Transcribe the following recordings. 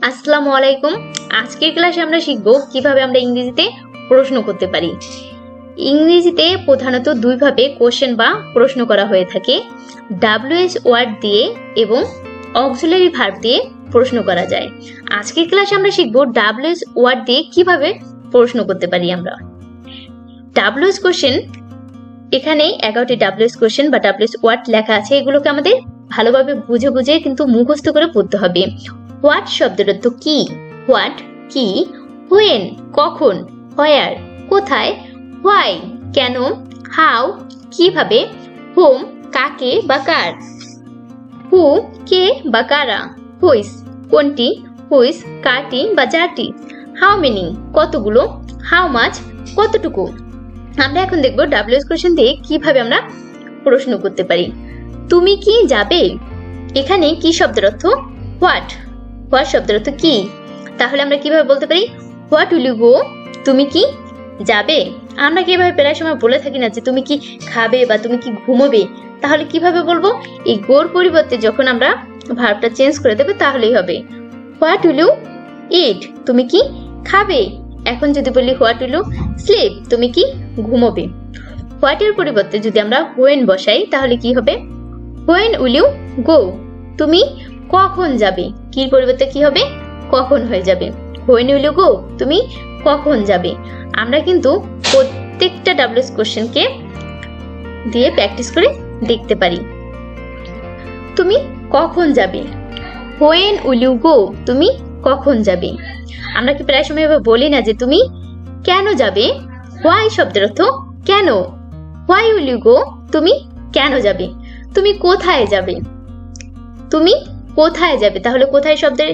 আসসালামু আলাইকুম। আজকের ক্লাসে আমরা শিখব কিভাবে আমরা ইংরেজিতে প্রশ্ন করতে পারি। ইংরেজিতে প্রধানত দুইভাবে কোশ্চেন বা প্রশ্ন করা হয়ে থাকে, ডাব্লিউএস ওয়ার্ড দিয়ে এবং অক্সিলারি ভার্ব দিয়ে প্রশ্ন করা যায়। আজকের ক্লাসে আমরা শিখব ডাব্লিউএস ওয়ার্ড দিয়ে কিভাবে প্রশ্ন করতে পারি আমরা। ডাব্লিউএস কোশ্চেন, এখানে 11টি ডাব্লিউএস কোশ্চেন বা ডাব্লিউএস ওয়ার্ড লেখা আছে, এগুলোকে আমাদের ভালোভাবে বুঝে বুঝে কিন্তু মুখস্থ করে পড়তে হবে। হোয়াট শব্দের অর্থ কি, হোয়াট কি, হোয়েন কখন, হোয়ার কোথায়, হোয়াই কেন, হাউ কিভাবে, হোম কাকে বা কার, হু কে বা কারা, হুইস কোনটি, হুইস কারটি বা যারটি, হাউ মেনি কতগুলো, হাউ মাচ কতটুকু। আমরা এখন দেখব ডাব্লিউএস কোশ্চেন দিয়ে কিভাবে আমরা প্রশ্ন করতে পারি। তুমি কি যাবে, এখানে কি শব্দের অর্থ হোয়াট, হোয়াট শব্দের অর্থ কি, তাহলে আমরা কিভাবে বলতে পারি হোয়াট উইল ইউ গো, তুমি কি যাবে। আমরা কিভাবে প্রায় সময় বলে থাকি না যে তুমি কি খাবে বা তুমি কি ঘুমোবে, তাহলে কিভাবে বলবো, এই গোর পরিবর্তে যখন আমরা ভার্বটা চেঞ্জ করে দেবো তাহলেই হবে হোয়াট উইল ইউ ইট, তুমি কি খাবে। এখন যদি বলি হোয়াট উইল ইউ স্লিপ, তুমি কি ঘুমোবে। হোয়াটের পরিবর্তে যদি আমরা হোয়েন বসাই তাহলে কি হবে, হোয়েন উইল ইউ গো, তুমি কখন যাবে। কির পরিবর্তে কি হবে, কখন হয়ে যাবে। হোয়েন উইল ইউ গো, তুমি কখন যাবে। আমরা কিন্তু প্রত্যেকটা ডাব্লিউএস কোশ্চেনকে দিয়ে প্র্যাকটিস করে দেখতে পারি। তুমি কখন যাবে, হোয়েন উইল ইউ গো, তুমি কখন যাবে। আমরা কি প্রায় সময় এভাবে বলি না যে তুমি কেন যাবে, হোয়াই শব্দের অর্থ কেন, হোয়াই উইল ইউ গো, তুমি কেন যাবে। তুমি কোথায় যাবে, তুমি কোথায় যাবে, তাহলে কোথায় শব্দের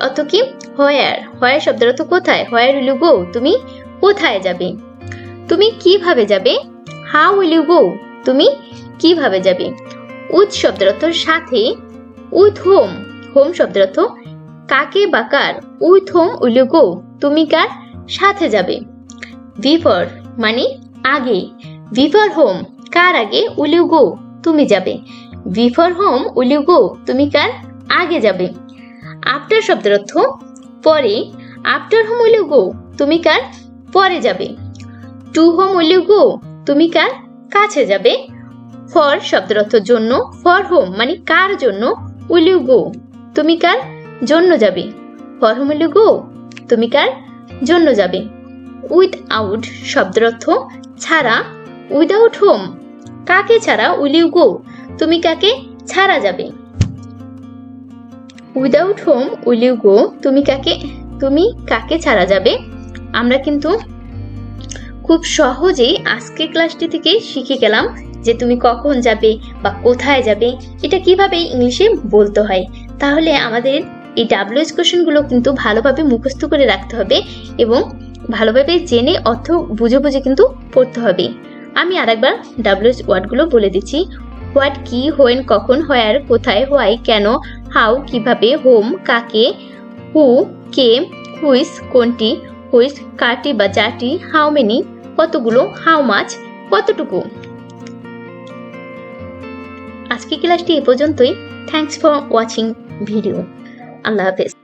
অর্থ কি হোয়ার, হোয়ার শব্দের অর্থ কোথায়, হোয়ার উইল ইউ গো, তুমি কোথায় যাবে। তুমি কিভাবে যাবে, হাউ উইল ইউ গো, তুমি কিভাবে যাবে। উইথ শব্দের অর্থ সাথে, উইথ হোম, হোম শব্দের অর্থ কাকে বা কার, with whom will you go, তুমি কার সাথে যাবে। বিফোর মানে আগে, বিফোর হোম কার আগে, উইল ইউ গো তুমি যাবে। Before home will you go, তুমি কার আগে যাবে। আফটার শব্দের অর্থ পরে, after home will you go, তুমি কার পরে যাবে। To home will you go, তুমি কার কাছে যাবে। ফর শব্দের অর্থ জন্য, ফর হোম মানে কার জন্য, উইল ইউ গো তুমি কার জন্য যাবে। For home will you go, তুমি কার জন্য যাবে। উইথ আউট শব্দের অর্থ ছাড়া, উইদাউট হোম কাকে ছাড়া, উইল ইউ গো তুমি কাকে ছাড়া যাবে। Without home will you go, তুমি কাকে ছাড়া যাবে। আমরা কিন্তু খুব সহজেই আজকের ক্লাসটি থেকে শিখে গেলাম যে তুমি কখন যাবে বা কোথায় যাবে এটা কিভাবে ইংলিশে বলতে হয়। তাহলে আমাদের এই ডাব্লিউএস কোশ্চেনগুলো কিন্তু ভালোভাবে মুখস্থ করে রাখতে হবে এবং ভালোভাবে জেনে অর্থ বুঝে বুঝে কিন্তু পড়তে হবে। আমি আরেকবার ডাব্লিউএস ওয়ার্ডগুলো বলে দিচ্ছি। হোয়াট কি, হোয়েন কখন, হোয়ার কোথায়, হোয়াই কেন, হাউ কিভাবে, হোম কাকে, হু কে, হুইস কোনটি, হুইস কারটি বা যারটি, হাউ মেনি কতগুলো, হাউ মাচ কতটুকু। আজকে ক্লাসটি এ পর্যন্তই। Thanks for watching video. আল্লাহ হাফেজ।